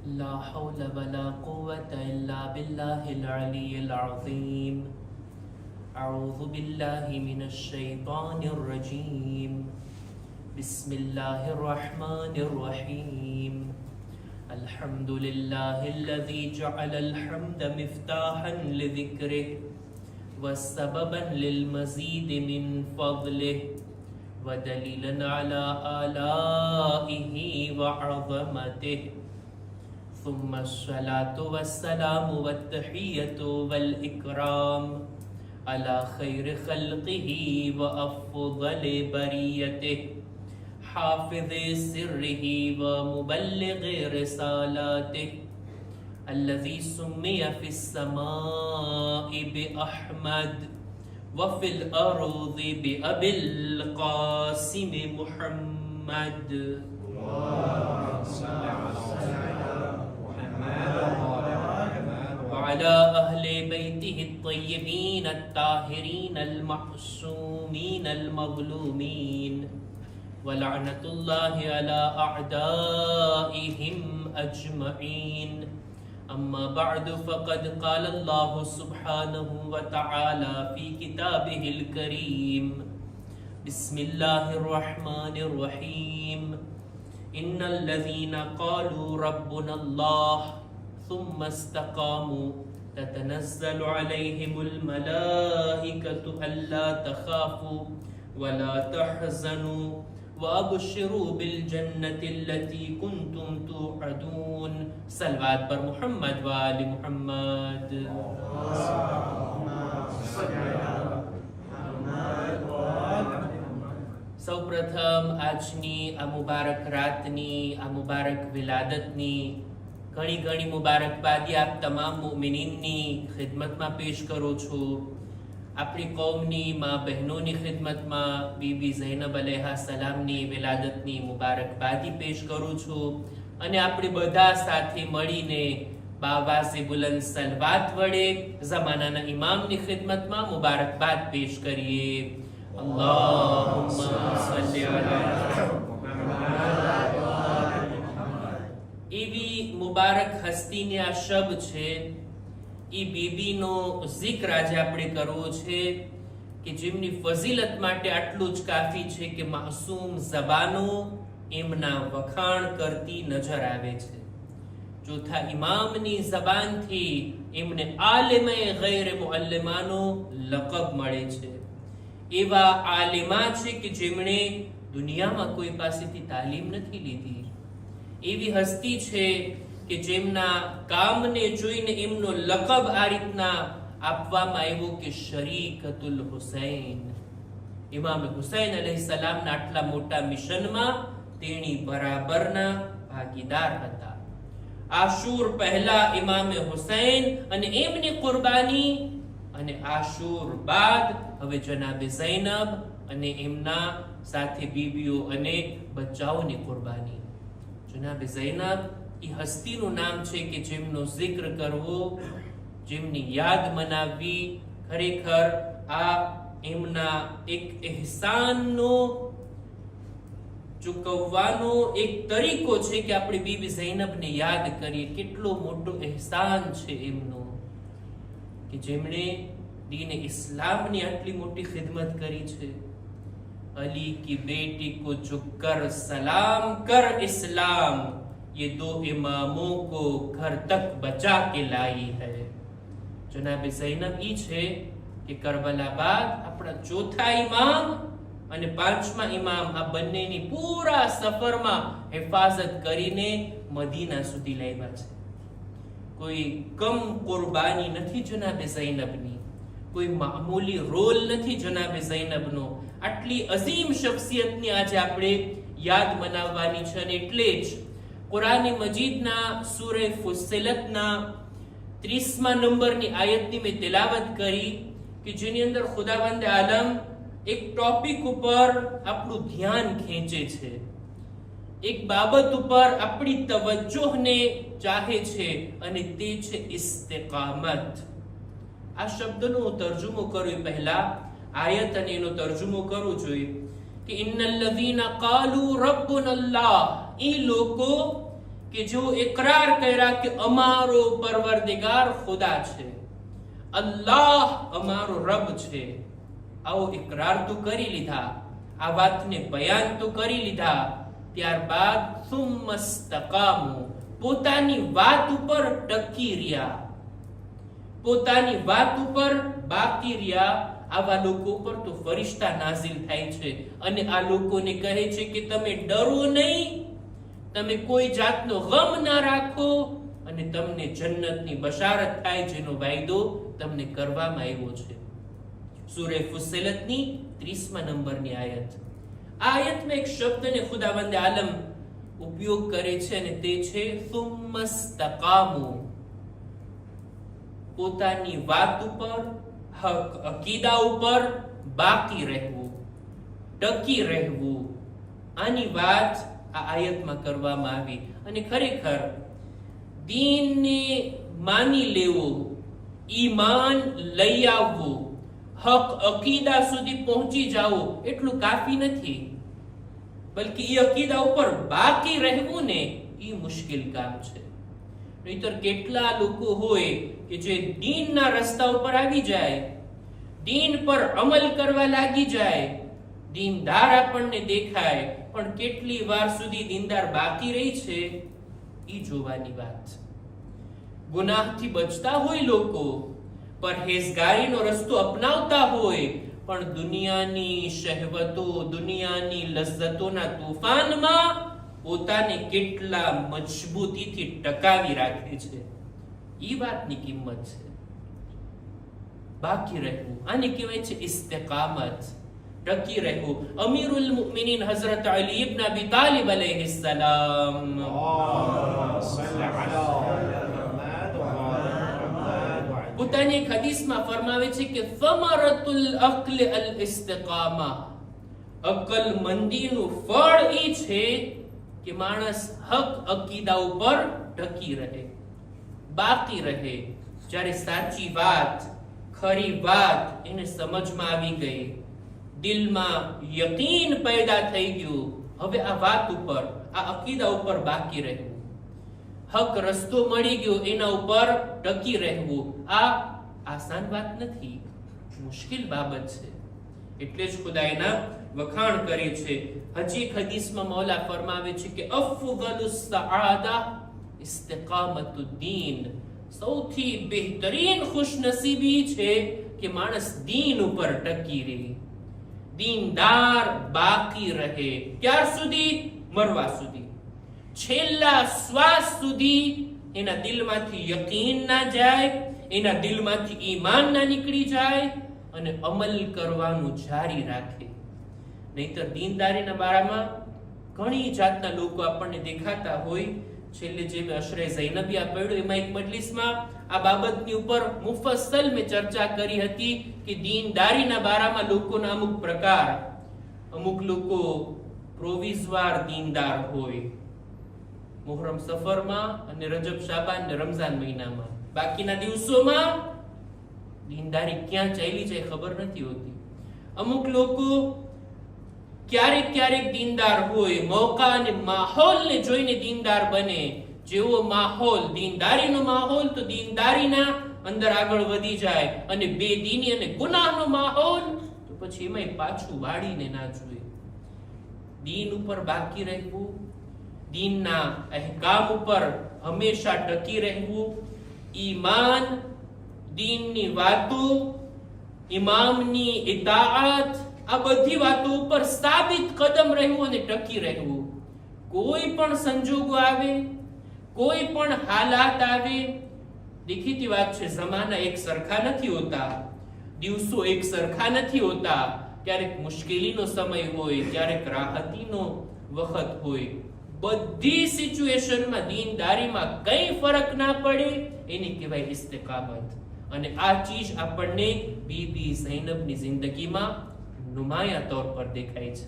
لا حول ولا قوة إلا بالله العلي العظيم. أعوذ بالله من الشيطان الرجيم. بسم الله الرحمن الرحيم. الحمد لله الذي جعل الحمد مفتاحا لذكره وسببا للمزيد من فضله ودليلا على آلائه وعظمته. ثم الصلاة والسلام والتحية والإكرام على خير خلقه وأفضل بريته حافظ سره ومبلغ رسالاته الذي سمي في السماء بأحمد وفي الأرض بأبي القاسم محمد. وعلى أهل بيته الطيبين الطاهرين المعصومين المظلومين ولعنة الله على أعدائهم أجمعين. أما بعد فقد قال الله سبحانه وتعالى في كتابه الكريم. بسم الله الرحمن الرحيم. إن الذين قالوا ربنا الله ثم استقاموا تتنزل عليهم الملائكة ألا تخافوا ولا تحزنوا وأبشروا بالجنة التي كنتم توعدون. صلوات پر محمد و آل محمد. સૌ પ્રથમ આજની આ મુબારક રાતની આ મુબારક વિલાદતની ઘણી ઘણી મુબારકબાદી આપ તમામ મુમિનીનની ખિદમતમાં પેશ કરું છું. આપણી કૌમની મા બહેનોની ખિદમતમાં બીબી ઝૈનબ અલૈહા સલામની વિલાદતની મુબારકબાદી પેશ કરું છું અને આપણે બધા સાથે મળીને બાવાઝે બુલંદ સલવાત વડે ઝમાનાના ઇમામની ખિદમતમાં મુબારકબાદ પેશ કરીએ. અલ્લાહુમ્મા સલ્લી અલા એવી મુબારક હસ્તીની આ શબ છે. એ બીબીનો zikr આજે આપણે કરવો છે કે જેમની ફઝીલત માટે આટલું જ કાફી છે કે માસૂમ ઝબાનો એમના વખાણ કરતી નજર આવે છે. ચોથા ઇમામની ઝબાનથી એમને આલિમે ગૈર મુઅલ્લિમાનો લકબ મળે છે. એવા આલિમા છે કે જેમણે દુનિયામાં કોઈ પાસેથી તાલીમ નથી લીધી. એવી હસ્તી છે કે જેમના કામને જોઈને એમનો લકબ આ રીતના આપવામાં આવ્યો કે શરીકતુલ હુસૈન. ઇમામ હુસૈન અલૈહિસ્સલામના આટલા મોટા મિશનમાં તેણી બરાબરના ભાગીદાર હતા. આશૂર પહેલા ઇમામે હુસૈન અને એમની કુરબાની અને આશૂર બાદ હવે જનાબે ઝૈનબ અને એમના સાથે બીબીઓ અને બચ્ચાઓની કુરબાની. જનાબે ઝૈનબ એ હસ્તીનું નામ છે કે જેમનો zikr કરવો, જેમની યાદ મનાવવી ખરેખર આ એમના એક ehસાનનો ચૂકવવાનો એક તરીકો છે કે આપણે બીબી ઝૈનબને યાદ કરીએ. કેટલો મોટો ehસાન છે એમનો કે જેમણે દીન ઇસ્લામની આટલી મોટી ખિદમત કરી છે. અલી કી બેટી કો ઝુકકર સલામ કર ઇસ્લામ ये दो इमामों को घर तक बचा के लाई है. જનાબે ઝૈનબ ઈ છે કે કરબલા બાદ આપણા ચોથા ઇમામ અને પાંચમા ઇમામ આ બંનેની પૂરા સફરમાં હિફાજત કરીને મદીના સુધી લાવ્યા છે. કોઈ કમ કુરબાની નથી જનાબે ઝૈનબની, કોઈ મામૂલી રોલ નથી જનાબે ઝૈનબનો. આટલી અઝીમ શખ્સિયતની આજે આપણે યાદ મનાવવાની છે અને એટલે જ કુરાન મજીદના સૂરે ફુસ્સિલતના 30મા નંબરની આયતની મેં તિલાવત કરી કે જેની અંદર ખુદાવંદ આલમ એક ટોપિક ઉપર આપણું ધ્યાન ખેંચે છે, એક બાબત ઉપર આપણી તવજ્જોહને ચાહે છે અને તે છે ઇસ્તિકામત. આ શબ્દનો તર્જુમો કરું પહેલા આયત અને એનો તર્જુમો કરવું જોઈએ કે ઇન્નલ લઝીના કાલુ રબ્બુના અલ્લાહ, એ લોકો કે જો ઇકરાર કર્યા કે અમારો પરવરદિગાર ખુદા છે, અલ્લાહ અમારો રબ છે, આવો ઇકરાર તો કરી લીધા, આ વાતને બયાન તો કરી લીધા, ત્યારબાદ સુમ્મસ્તકામુ, પોતાની વાત ઉપર ટકી રહ્યા, પોતાની વાત ઉપર બાકી રહ્યા, આવા લોકો પર તો ફરિશ્તા નાઝિલ થાય છે અને આ લોકોને કહે છે કે તમે ડરો નહીં, તમે કોઈ જાતનો ગમ ના રાખો અને તમને જન્નતની બશારત થાય જેનો વાયદો તમને કરવામાં આવ્યો છે. સૂરે ફુસ્સિલતની 30મા નંબરની આયત. આ આયતમાં એક શબ્દને ખુદાવંદે આલમ ઉપયોગ કરે છે અને તે છે સુમ્મસ્તકામુ, પોતાની વાત ઉપર, હક અકીદા ઉપર બાકી રહેવું, ટકી રહેવું. આની વાત આ આયતમાં કરવામાં આવી અને ખરેખર દીનને માની લેવું, ઈમાન લઈ આવવું, હક અકીદા સુધી પહોંચી જાઓ એટલું કાફી નથી, બલકે એ અકીદા ઉપર બાકી રહેવું ને એ મુશ્કેલ કામ છે. નહીતર કેટલા લોકો હોય કે જે દીનના રસ્તા ઉપર આવી જાય, દીન પર અમલ કરવા લાગી જાય, દીનદાર આપણને દેખાય, પણ કેટલી વાર સુધી દીનદાર બાકી રહી છે એ જોવાની વાત. ગુનાહથી બચતા હોય લોકો, પરહેઝગારીનો રસ્તો અપનાવતા હોય, પણ દુનિયાની શહેવતો, દુનિયાની લઝ્ઝતોના તોફાનમાં પોતાને કેટલા મજબૂતીથી ટકાવી રાખે છે, એ વાતની કિંમત છે. બાકી રહેવું, આને કહેવાય છે ઇસ્તિકામત, ટકી રહેવું. અમીરુલ મુમિનીન હઝરત અલી ઇબ્ન અબી તાલિબ અલૈહિસ્સલામ પોતાની એક હદીસમાં ફરમાવે છે કે સમરતુલ અક્લ અલ ઇસ્તિકામા, અકલમંદીનું ફળ એ છે કે માણસ હક અકીદા ઉપર ટકી રહે, બાકી રહે. જ્યારે સાચી વાત, ખરી વાત એને સમજમાં આવી ગઈ, દિલમાં યકીન પેદા થઈ ગયું, હવે આ વાત ઉપર, આ અકીદા ઉપર બાકી રહેવું, હક રસ્તો મળી ગયો એના ઉપર ટકી રહેવું, આ આસાન વાત નથી, મુશ્કેલ બાબત છે. એટલે જ ખુદા એના વખાણ કરે છે. હજી એક હદીસમાં મૌલા ફરમાવે છે કે અફઝલુસ સઆદા ઇસ્તિકામતુદ દીન, સૌથી બહેતરીન ખુશનસીબી છે કે માણસ દીન ઉપર ટકી રહે, દીનદાર બાકી રહે. ક્યાર સુધી? મરવા સુધી, છેલ્લા શ્વાસ સુધી એના દિલમાંથી યકીન ના જાય, એના દિલમાંથી ઈમાન ના નીકળી જાય અને અમલ કરવાનું જારી રાખે. નહીતર દીનદારીના બારામાં ઘણી જાતના લોકો આપણને દેખાતા હોય. છેલ્લે જે મેં અશરે ઝૈનબિયા પડ્યો એમાં એક મજલિસમાં આ બાબતની ઉપર મુફસ્સલ મેં ચર્ચા કરી હતી કે દીનદારીના બારામાં લોકોના અમુક પ્રકાર, અમુક લોકો પ્રોવિઝવાર દીનદાર હોય, મુહરમ સફરમાં અને રજબ શાબાન ને રમઝાન મહિનામાં, બાકીના દિવસોમાં દીનદારી ક્યાં ચાલી જાય ખબર નથી હોતી. અમુક લોકો ક્યારેક ક્યારેક દીનદાર હોય, મોકા અને માહોલને જોઈને દીનદાર બને. જેવો માહોલ, દીનદારીનો માહોલ, તો દીનદારીના અંદર આગળ વધી જાય, અને બેદીની અને ગુનાહનો માહોલ તો પછી એમાંય પાછું વાળીને ના જોઈએ. દીન ઉપર બાકી રહેવું, દીનના અહેકામ ઉપર હંમેશા ટકી રહેવું, ઈમાન, દીનની વાતો, ઇમામની ઇતાઅત, આ બધી વાતો ઉપર સાબિત કદમ રહેવું અને ટકી રહેવું. કોઈ પણ સંજોગો આવે, કોઈ પણ હાલાત આવે, દેખીતી વાત છે જમાના એક સરખા નથી હોતા, દિવસો એક સરખા નથી હોતા. ક્યારેક મુશ્કેલીનો સમય હોય, ક્યારેક રાહતીનો વખત હોય. બધી સિચ્યુએશનમાં દીનદારીમાં કઈ ફરક ના પડે એની કહેવાય ઇસ્તિકામત. અને આ ચીજ આપણને બીબી ઝૈનબની જિંદગીમાં નુમાયા તौर પર દેખાય છે.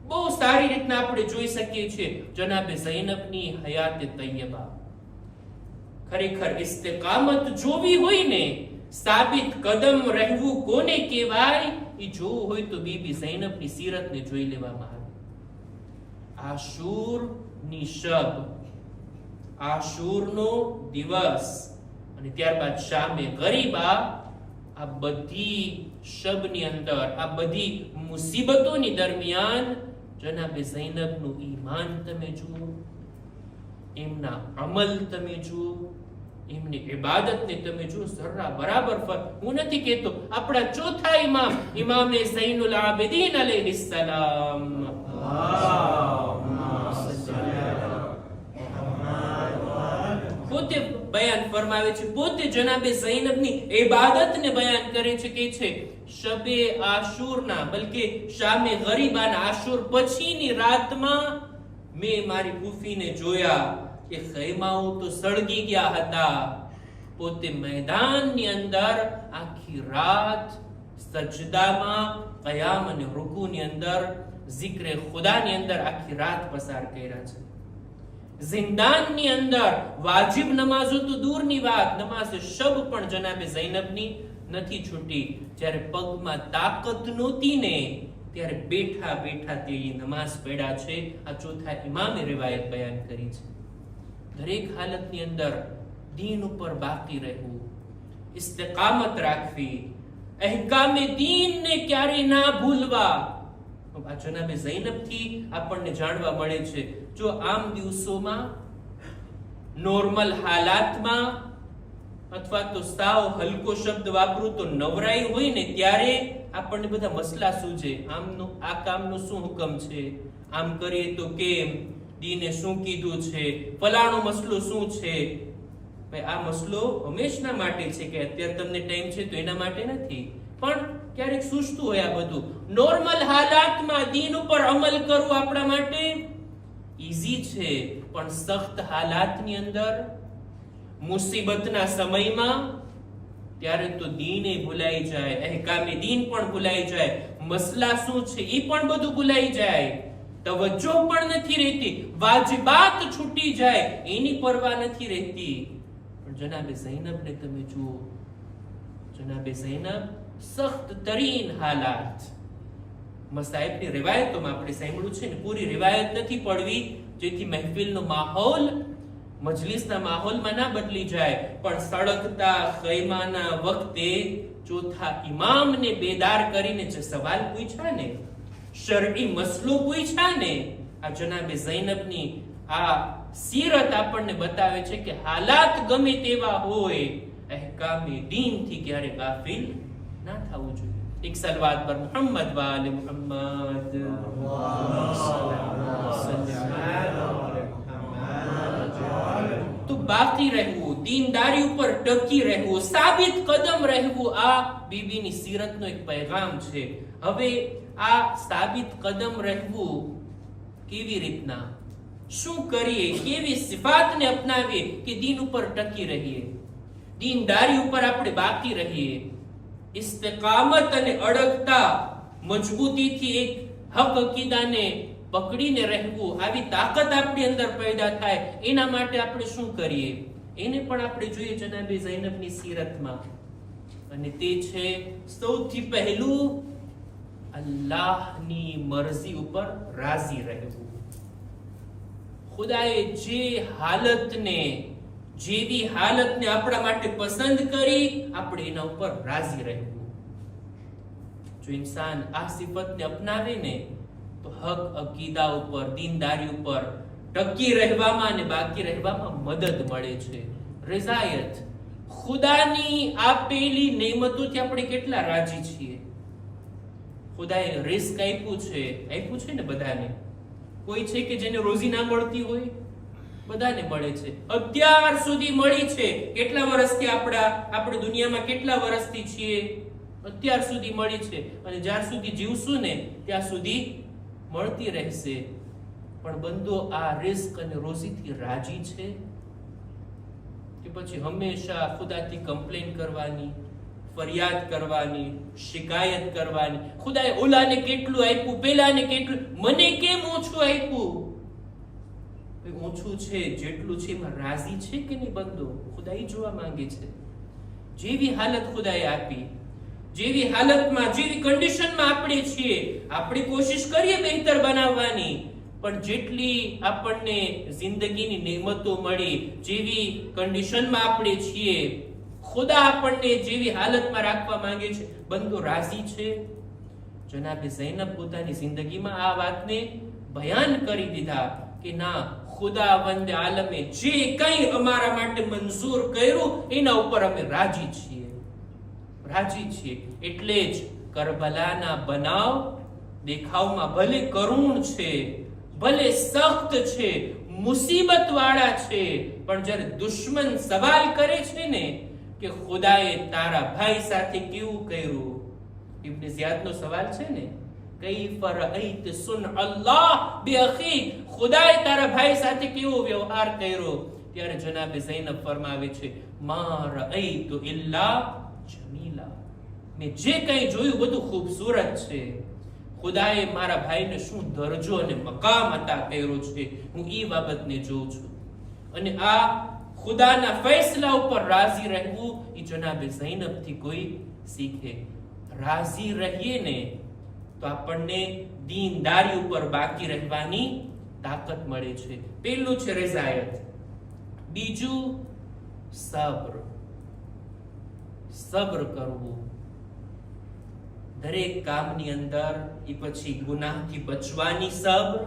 બહુ સારી રીતના આપણે જોઈ શકીએ છીએ જનાબે ઝૈનબની હયાત તૈયબા. ખરેખર ઇસ્તિકામત જોવી હોય ને, સાબિત કદમ રહેવું કોને કહેવાય એ જોવું હોય તો બીબી ઝૈનબની સીરતને જોઈ લેવામાં આવે. આશુરની શબ આશુરનો દિવસ અને ત્યારબાદ શામે ગરીબા, આ બધી શબની અંદર, આ બધી મુસીબતોની દરમિયાન જનાબે ઝૈનબનું ઈમાન તમે જુઓ, એમના અમલ તમે જુઓ, એમની ઇબાદતને તમે જુઓ, સર્રા બરાબર ફરક. હું નથી કહેતો, આપણા ચોથા ઇમામ ઇમામે ઝૈનુલ આબિદીન અલૈહિસ સલામ પોતે બયાન ફરમાવે છે, પોતે જનાબે ઝૈનબની ઇબાદતને બયાન કરે છે, કે છે શબે આશુરના, બલકે શામે ગરીબાના આશુર પછીની રાતમાં મેં મારી ફૂફીને જોયા કે ખૈમાઓ તો સળગી ગયા હતા. પોતે મેદાનની અંદર આખી રાત સજદામાં, કયામ અને રૂકુની અંદર, zikre ખુદાની અંદર આખી રાત પસાર કર્યા છે. જિંદાનની અંદર વાજિબ નમાઝો તો દૂરની વાત, નમાઝ શબ પણ જનાબે ઝૈનબની નથી છૂટી. જ્યારે પગમાં તાકાત નહોતી ને, ત્યારે બેઠા બેઠા તે નમાઝ પઢ્યા છે. આ ચોથા ઇમામે riwayat બયાન કરી છે. દરેક હાલતની અંદર દીન ઉપર બાકી રહેવું, ઇસ્તિકામત રાખવી, અહેકામે દીનને ક્યારે ના ભૂલવા. આ જનાબે ઝૈનબથી આપણને જાણવા મળે છે. જો આમ દિવસોમાં, નોર્મલ હાલાતમાં, અથવા તો સાવ હલકો શબ્દ વાપરું તો નવરાઈ હોય ને, ત્યારે આપણને બધા મસલા સૂજે. આમનું આ કામનું શું હુકમ છે, આમ કરીએ તો કેમ, દીને શું કીધું છે, ફલાણો મસલો શું છે. ભાઈ આ મસલો હંમેશના માટે છે, કે અત્યારે તમને ટાઈમ છે તો એના માટે નથી, પણ ક્યારેક સૂચતું હોય આ બધું. નોર્મલ હાલાતમાં દીન ઉપર અમલ કરવું આપણા માટે ઈઝી છે, પણ સખ્ત હાલાતની અંદર, મુસીબતના સમયમાં, ત્યારે તો દીને ભૂલાઈ જાય, અહેકામે દીન પણ ભૂલાઈ જાય, મસલા શું છે એ પણ બધું ભૂલાઈ જાય, તવજ્જો પણ નથી રહેતી, વાજિબાત છૂટી જાય એની પરવા નથી રહેતી. પણ જનાબે ઝૈનબને તમે જુઓ, જનાબે ઝૈનબ સખ્ત તરીન હાલાત, મસાઈબની રિવાયતોમાં આપણે સાંભળ્યું છે ને, પૂરી રિવાયત નથી પડવી જેથી મહેફિલનો માહોલ, મજલિસના માહોલમાં ના બદલી જાય. પણ સળગતા ખૈમાના વખતે ચોથા ઇમામને બેદાર કરીને જે સવાલ પૂછ્યા ને, શરઈ મસલો પૂછ્યા ને, આ જનાબે ઝૈનબની આ સીરત આપણને બતાવે છે કે હાલાત ગમે તેવા હોય, અહેકામે દીનથી ક્યારે ગાફિલ ના થવું જોઈએ. એક સલવાત પર મુહમ્મદ વાલે મુહમ્મદ. તો બાકી રહેવું, દીનદારી ઉપર ટકી રહેવું, સાબિત કદમ રહેવું, આ બીબીની સીરતનો એક પૈગામ છે. હવે આ સાબિત કદમ રહેવું કેવી રીતના, શું કરીએ, કેવી સિફાતને અપનાવીએ કે દીન ઉપર ટકી રહીએ, દીનદારી ઉપર આપણે બાકી રહીએ, ઇસ્તિકામત અને અડગતા, મજબૂતીથી એક હક અકીદાને પકડીને રહેવું, આવી તાકાત આપણી અંદર પેદા થાય, એના માટે આપણે શું કરીએ, એને પણ આપણે જોઈએ જનાબે ઝૈનબની સીરતમાં. અને તે છે સૌથી પહેલું અલ્લાહની મરજી ઉપર રાજી રહેવું. ખુદાએ જે હાલતને, જેવી હાલતને આપણા માટે પસંદ કરી, આપણે એના ઉપર રાજી રહેવું. જો ઇન્સાન આ સિફતને અપનાવે ને, તો હક અકીદા ઉપર, દીનદારી ઉપર ટકી રહેવામાં અને બાકી રહેવામાં મદદ મળે છે. રઝાયત, ખુદાની આપેલી નેમતોથી આપણે કેટલા રાજી છીએ. ખુદાએ રિસ્ક આપ્યું છે ને બધાને. કોઈ છે કે જેને રોજી ના મળતી હોય? બધાને મળે છે. અત્યાર સુધી મળી છે. કેટલા વર્ષથી આપણે દુનિયામાં કેટલા વર્ષથી છીએ? અત્યાર સુધી મળી છે, અને જ્યાં સુધી જીવશું ને ત્યાં સુધી મળતી રહેશે. પણ બંદો આ રિસ્ક અને રોજીથી રાજી છે કે પછી હંમેશા ખુદાથી કમ્પ્લેન કરવાની, ફરિયાદ કરવાની, શિકાયત કરવાની, ખુદાએ ઓલાને કેટલું આપ્યું, પેલાને કેટલું, મને કેમ ઓછું આપ્યું? ઓછું છે, જેટલું છે એમાં રાજી છે કે નહીં બંદો? ખુદા ઈ જોવા માંગે છે. જેવી હાલત ખુદાએ આપી, જેવી હાલતમાં, જેવી કન્ડિશનમાં આપણે છીએ, આપણે કોશિશ કરીએ બહેતર બનાવવાની, પણ જેટલી આપણને જિંદગીની નેમતો મળી, જેવી કન્ડિશનમાં આપણે છીએ, ખુદા આપણને જેવી હાલતમાં રાખવા માંગે છે, બંદો રાજી છે? જનાબે ઝૈનબ પોતાની જિંદગીમાં આ વાતને બયાન કરી દીધા કે ના, ખુદાવંદ આલમે જે કંઈ અમારા માટે મંજૂર કર્યું એના ઉપર અમે રાજી છીએ. એટલે જ કરબલાના બનાવ દેખાવમાં ભલે કરુણ છે, ભલે સખ્ત છે, મુસીબત વાળા છે, પણ જ્યારે દુશ્મન સવાલ કરે છે ને કે ખુદાએ તારા ભાઈ સાથે કેવું કર્યું, ઇબ્ન ઝિયાદનો સવાલ છે ને, કૈફ રઅયત સુન અલ્લાહ બિઅખી, ખુદાએ તારા ભાઈ સાથે કેવો વ્યવહાર કર્યો, ત્યારે જનાબે ઝૈનબ ફરમાવે છે, મા રઅયતુ ઇલ્લા જમીલા, મેં જે કંઈ જોયું બધું ખૂબસૂરત છે. ખુદાએ મારા ભાઈને શું દરજ્જો અને મકામ અતા કર્યો છે, હું એ બાબતને જોઉં છું. અને આ ખુદાના ફૈસલા ઉપર રાજી રહેવું એ જનાબે ઝૈનબથી કોઈ શીખે. રાજી રહીએ ને તો આપણને દીનદારી ઉપર બાકી રહેવાની તાકાત મળે છે. પહેલું છે રઝાયત, બીજું સબ્ર કરવું. દરેક કામની અંદર એ પછી ગુનાહથી બચવાની સબ્ર,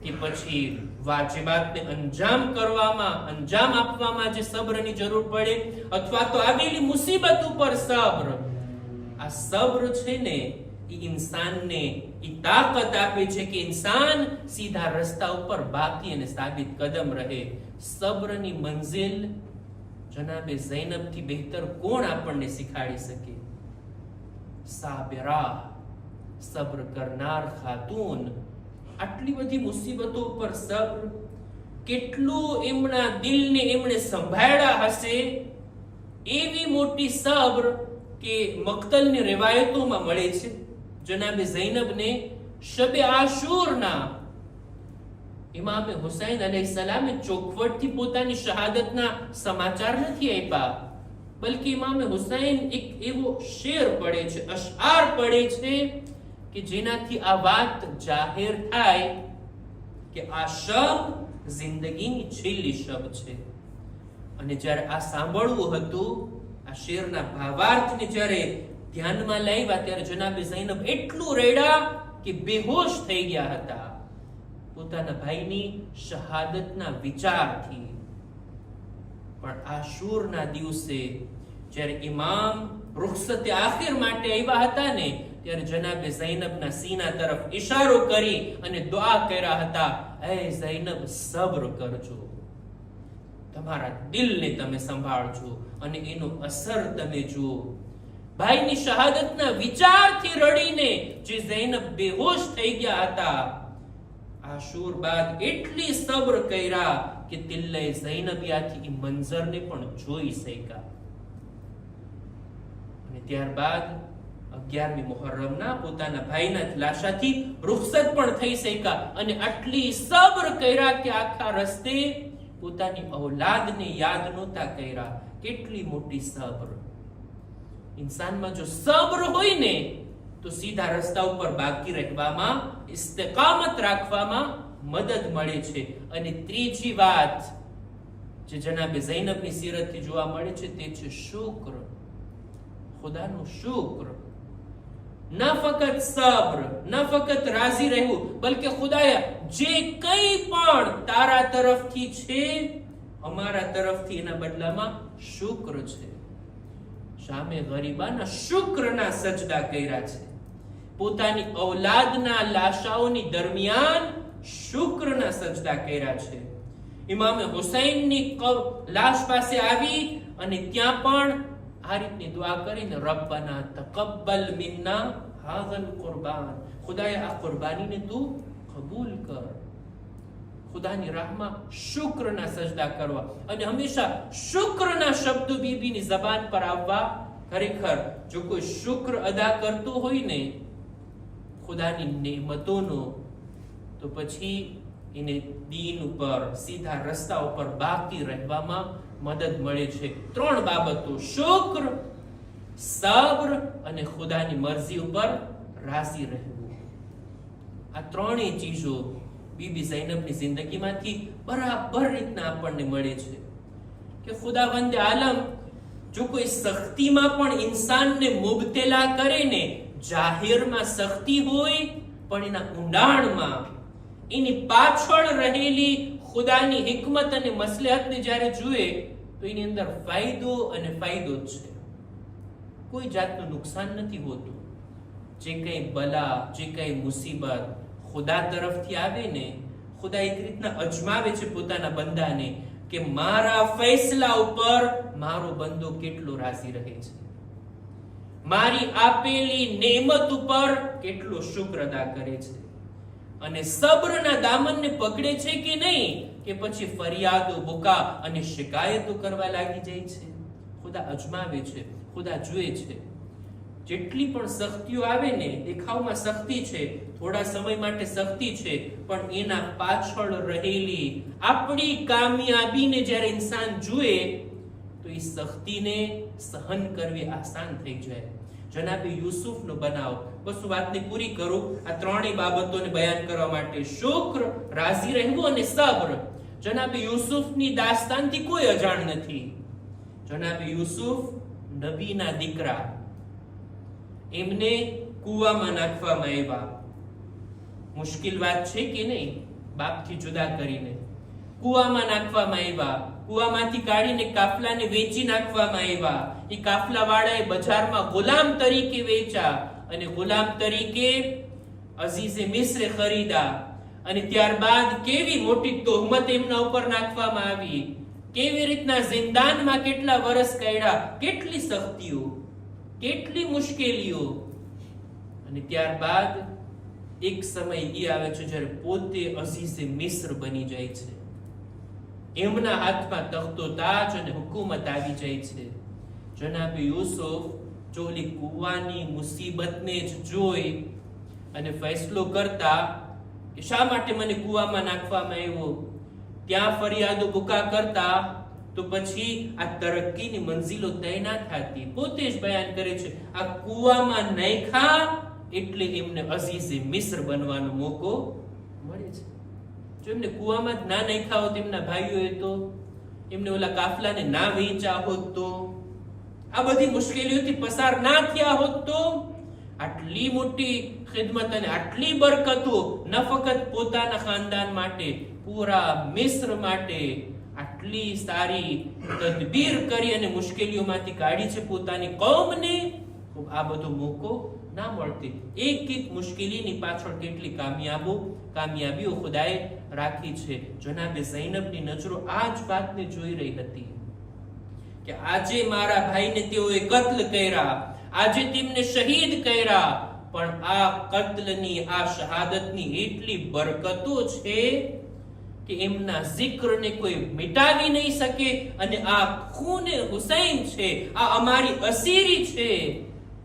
કે પછી વાજિબાતને અંજામ આપવામાં જે સબ્રની જરૂર પડે, અથવા તો આવેલી મુસીબત ઉપર સબ્ર. આ સબ્ર છે ને એ ઇન્સાનને એ તાકાત આપે છે કે ઇન્સાન સીધા રસ્તા ઉપર બાકી અને સાબિત કદમ રહે. સબ્રની મંઝિલ જનાબે ઝૈનબથી બહેતર કોણ આપણને શીખાડી શકે? સાબિરા, સબ્ર કરનાર ખાતુન. આટલી બધી મુસીબતો ઉપર સબ્ર, કેટલું એમના દિલને એમણે સંભાળ્યા હશે. એવી મોટી સબ્ર કે મક્તલની riwayatoમાં મળે છે. જનાબે ઝૈનબને શબે આશુરના ઇમામે હુસૈન અલૈહિસ્સલામે ચોખવટથી પોતાની શહાદતના સમાચાર નથી આપ્યા, બલ્કે ઇમામે હુસૈન એક એવો શેર પડે છે, અશઆર પડે છે કે જેનાથી આ વાત જાહેર થાય કે આ શબ જિંદગીની છેલ્લી શબ છે. અને જ્યારે આ સાંભળવું હતું, આ શેરના ભાવાર્થને જ્યારે ધ્યાનમાં લાવ્યા, ત્યારે જનાબે ઝૈનબ એટલું રેડા કે બેહોશ થઈ ગયા હતા પોતાના ભાઈની શહાદતના વિચારથી. પણ આશુરના દિવસે જ્યારે ઇમામ રૂખસતે આખિર માટે આવ્યા હતા ને, ત્યારે જનાબે ઝૈનબના સીના તરફ ઇશારો કરી અને દુઆ કર્યા હતા, એ ઝૈનબ સબ્ર કરજો, તમારા દિલને તમે સંભાળજો અને એનો અસર તમે જુઓ. ભાઈની શહાદતના વિચારથી રડીને જે ઝૈનબ બેહોશ થઈ ગયા હતા, આશુર બાદ એટલી સબ્ર કર્યા કે તિલ્લે ઝૈનબિયાથી એ મંઝરને પણ જોઈ શક્યા. અને ત્યારબાદ 11મી મુહર્રમના પોતાના ભાઈના લાશાથી રૂખસત પણ થઈ શક્યા. અને આટલી સબ્ર કર્યા કે આખા રસ્તે પોતાની ઔલાદને યાદ નહોતા કર્યા. કેટલી મોટી સબ્ર! ઇન્સાનમાં જો સબ્ર હોય ને તો સીધા રસ્તા ઉપર બાકી રહેવામાં, ઇસ્તિકામત રાખવામાં મદદ મળે છે. અને ત્રીજી વાત જે જનાબે ઝૈનબની સીરતથી જોવા મળે છે તે છે શુક્ર, ખુદાનું શુક્ર. ન ફકત સબ્ર, ન ફકત રાજી રહેવું, બલકે ખુદાએ જે કંઈ પણ તારા તરફથી છે, અમારા તરફથી એના બદલામાં શુક્ર છે. શામે ગરીબાના શુક્રના સજદા કર્યા છે. પોતાની ઔલાદના લાશાઓની દરમિયાન શુક્રના સજદા કર્યા છે. ઇમામે હુસૈનની લાશ પાસે આવી અને ત્યાં પણ આ રીતની દુઆ કરીને, રબ્બના તકબ્બલ મિન્ના હાઝલ કુરબાન, ખુદાએ આ કુરબાનીને તું કબૂલ કર. ખુદાની રાહમાં શુક્રના સજદા કરવા અને હંમેશા શુક્રના શબ્દો બીબીની જબાન પર આવવા. ખરેખર જો કોઈ શુક્ર અદા કરતું હોય ને ખુદાની નેમતોનો, તો પછી એને દીન ઉપર, સીધા રસ્તા ઉપર બાકી રહેવામાં મદદ મળે છે. 3 બાબતો: શુક્ર, સબ્ર અને ખુદાની મરજી ઉપર રાજી રહેવું. આ ત્રણેય ચીજો બીબી ઝૈનબની જિંદગીમાંથી બરાબર રીતના આપણને મળે છે કે ખુદાવંદ આલમ જો કોઈ સખ્તીમાં પણ ઇન્સાનને મુબતલા કરે ને, જાહેરમાં સખ્તી હોય પણ એના ઊંડાણમાં એની પાછળ રહેલી ખુદાની હિકમત અને મસલહતને જ્યારે જુએ તો એની અંદર ફાયદો અને ફાયદો જ છે. કોઈ જાતનું નુકસાન નથી હોતું. જે કઈ બલા, જે કઈ મુસીબત ખુદા તરફથી આવે ને, ખુદા એક રીતના અજમાવે છે પોતાના બંદાને કે મારા ફૈસલા ઉપર મારો બંદો કેટલો રાજી રહે છે, મારી આપેલી નેમત ઉપર કેટલો શુક્ર અદા કરે છે, અને સબ્રના દામનને પકડે છે કે નહીં, કે પછી ફરિયાદો, બુકા અને શિકાયતો કરવા લાગી જાય છે. ખુદા અજમાવે છે, ખુદા જુએ છે. જેટલી પણ સખ્તીઓ આવે ને, દેખાવમાં સખ્તી છે, થોડા સમય માટે સખ્તી છે, પણ એના પાછળ રહેલી આપણી કામયાબીને જ્યારે ઇન્સાન જુએ તો એ સખ્તીને સહન કરવી આસાન થઈ જાય. જનાબે યુસુફનો બનાવ, બસ હું વાતને પૂરી કરું, આ ત્રણેય બાબતોને બયાન કરવા માટે, શુક્ર, રાજી રહેવું અને સબ્ર. જનાબે યુસુફની દાસ્તાનથી કોઈ અજાણ નથી. જનાબે યુસુફ નબીના દીકરા, એમને કૂવામાં નાખવામાં આવ્યા. મુશ્કેલ વાત છે કે નહીં? બાપથી જુદા કરીને કૂવામાં નાખવામાં આવ્યા. કૂવામાંથી કાઢીને કાફલાને વેચી નાખવામાં આવ્યા. એ કાફલાવાળાએ બજારમાં ગુલામ તરીકે વેચ્યા અને ગુલામ તરીકે અઝીઝે મિસ્ર ખરીદા. અને ત્યારબાદ કેવી મોટી તોહમત એમના ઉપર નાખવામાં આવી, કેવી રીતના જિંદાનમાં કેટલા વર્ષ કાઢ્યા, કેટલી સખ્તીઓ, કેટલી મુશ્કેલીઓ. અને ત્યારબાદ એક સમય એ આવે છે જ્યારે પોતે અઝીઝે મિસ્ર બની જાય છે. એમના હાથમાં તખ્તો તાજ અને હુકુમત આવી જાય છે. જનાબે યુસુફ ચોલી કુવાની મુસીબતને જ જોઈ અને ફેસલો કરતા કે શા માટે મને કુવામાં નાખવામાં આવ્યો, ત્યાં ફરિયાદો બુકા કરતા તો પછી આ તરક્કીની મંજિલો તય ના થતી. પોતે જ બયાન કરે છે, આ કુવામાં નાખ્યા એટલે એમને અઝીઝે મિસ્ર બનવાનો મોકો મળે છે. જો એમને કુવામાં જ ના નાખ્યા હોત એમના ભાઈઓએ, તો એમને ઓલા કાફલાને ના વેચ્યા હોત, તો આ બધી મુશ્કેલીઓથી પસાર ના થયા હોત, તો આટલી મોટી ખિદમત અને આટલી બરકતો ન ફક્ત પોતાના ખાનદાન માટે, પૂરા મિસ્ર માટે આટલી સારી તદબીર કરી અને મુશ્કેલીઓમાંથી કાઢી છે પોતાની કૌમને, આ બધો મોકો ના મળતી. એક એક મુશ્કેલીની પાછળ કેટલી કામયાબીઓ ખુદાએ રાખી છે. જનાબે ઝૈનબની નજરો આ જ વાતને જોઈ રહી હતી કે આજે મારા ભાઈને તેઓએ કત્લ કર્યા, આજે તેમને શહીદ કર્યા, પણ આ કત્લની, આ શહાદતની એટલી બરકતો છે કે એમના જિક્રને કોઈ મિટાવી નહીં શકે. અને આ ખૂને હુસૈન છે, આ અમારી અસીરી છે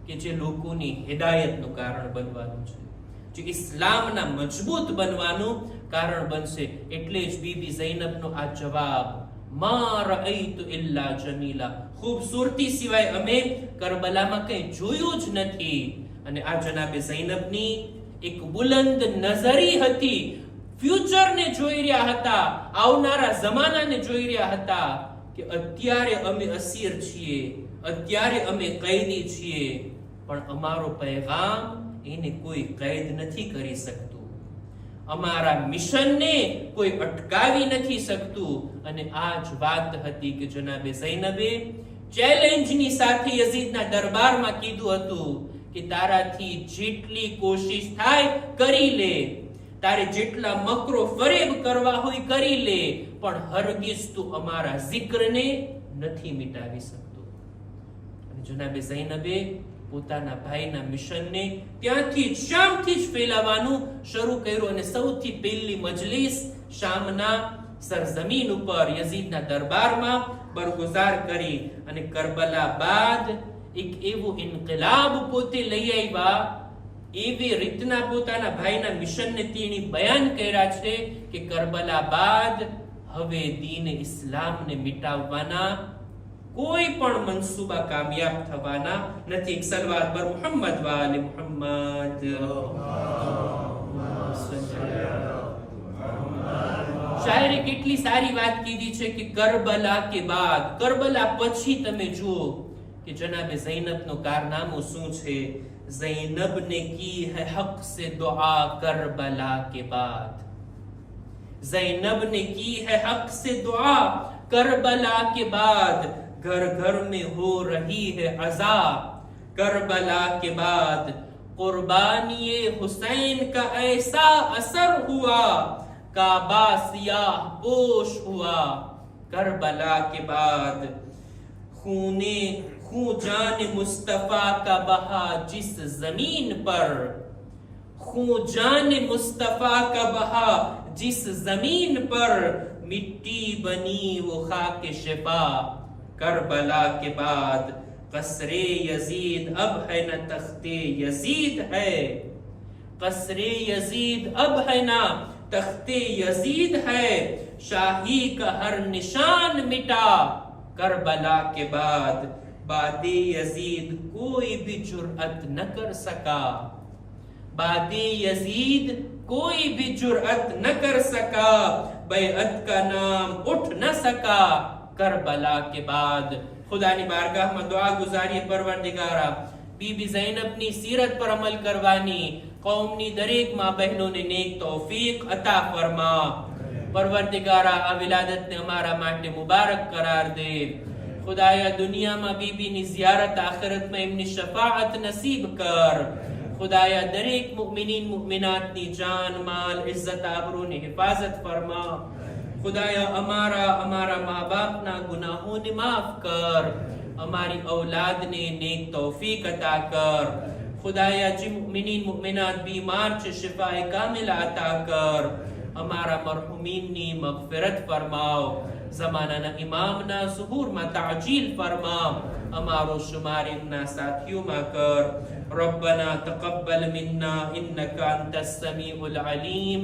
કે જે લોકોની હિદાયતનું કારણ બનવાનું છે, જે ઇસ્લામના મજબૂત બનવાનું કારણ બનશે. એટલે જ બીબી ઝૈનબનો આ જવાબ, મા રઅયતુ ઇલ્લા જમીલા, ખૂબસૂરતી સિવાય અમે કરબલામાં કંઈ જોયું જ નથી. અને આ જનાબે ઝૈનબની એક બુલંદ નજરી હતી, ફ્યુચરને જોઈ રહ્યા હતા, આવનારા જમાનાને જોઈ રહ્યા હતા કે અત્યારે અમે અસીર છીએ, અત્યારે અમે કૈદી છીએ, પણ અમારો પૈગામ એને કોઈ કૈદ નથી કરી શકતું, અમારા મિશનને કોઈ અટકાવી નથી શકતું. અને આ જ વાત હતી કે જનાબે ઝૈનબે ચેલેન્જની સાથે યઝીદના દરબારમાં કીધું હતું કે તારાથી જેટલી કોશિશ થાય કરી લે, તારે જેટલા મકરો ફરેબ કરવા હોય કરી લે, પણ હરગિઝ તું અમારા જિક્રને નથી મિટાવી શકતો. અને જનાબે ઝૈનબે પોતાના ભાઈના મિશનને ત્યાંથી શામથી જ ફેલાવવાનું શરૂ કર્યું. અને સૌથી પહેલી મજલિસ શામના સરજમીન ઉપર યઝીદના દરબારમાં બરગુઝાર કરી. અને કરબલા બાદ એક એવો ઇન્કિલાબ પોતે લઈ આવ્યા, એવી રીતના પોતાના ભાઈના મિશનને તેની બયાન કર્યા છે કે કરબલા બાદ હવે દીન ઇસ્લામને મિટાવવાના કોઈ પણ મનસૂબા કામયાબ થવાના નથી. એક સલવાત પર મુહમ્મદ વાલે મુહમ્મદ. કેટલી સારી વાત કીધી છે કે કરબલા કે બાદ, કરબલા પછી તમે જુઓ કે જનાબે ઝૈનબનું કારનામું શું છે. ज़ैनब ने की है हक से दुआ करबला के बाद, ज़ैनब ने की है हक से दुआ करबला के बाद, घर घर में हो रही है अज़ा करबला के बाद, कुर्बानी हुसैन का ऐसा असर हुआ काबा सियाह पोश हुआ करबला के बाद, खून जान मुस्तफा का बहा जिस जमीन पर, खून जान मुस्तफा का बहा जिस जमीन पर, मिट्टी बनी वो खाके शिफा करबला के बाद, कसरे यजीद अब है न तख्ते यजीद है, कसरे यजीद अब है ना तख्ते यजीद है, शाही का हर निशान मिटा करबला के बाद, बादे यजीद कोई भी जुर्अत न कर सका, बादे यजीद कोई भी जुर्अत न कर सका, बैअत का नाम उठ न सका करबला के बाद. ખુદાની બારગાહમાં દુઆ ગુજારીએ પરવરદિગારા બીબી ઝૈનબની સીરત પર અમલ કરવાની કૌમની દરેક માં બહેનોને નેક તૌફીક અતા ફરમા. પરવરદિગારા આ વિલાદતને અમારા માટે મુબારક કરાર દે. ખુદાયા દુનિયામાં બીબીની ઝિયારત, આખિરતમાં એમની શફાઅત નસીબ કર. ખુદાયા દરેક મુમિનીન મુમિનાતની જાન, માલ, ઇઝ્ઝત, આબરૂની હિફાજત ફરમા. ખુદાયા અમારા મા બાપના ગુનાહોને માફ કર. અમારી ઔલાદને નેક તૌફીક અતા કર. ખુદાયા જે મુમિનીન મુમિનાત બીમાર છે શિફાએ કામિલા અતા કર. અમારા મરહુમીનની મગફિરત ફરમાવ. ज़माना इमामना ज़ुहूर में ताजील फरमा. અમારો શુમાર એમના સાથીઓમાં કર. रब्बना तक़ब्बल मिन्ना इन्नका अंतस समीउल अलीम.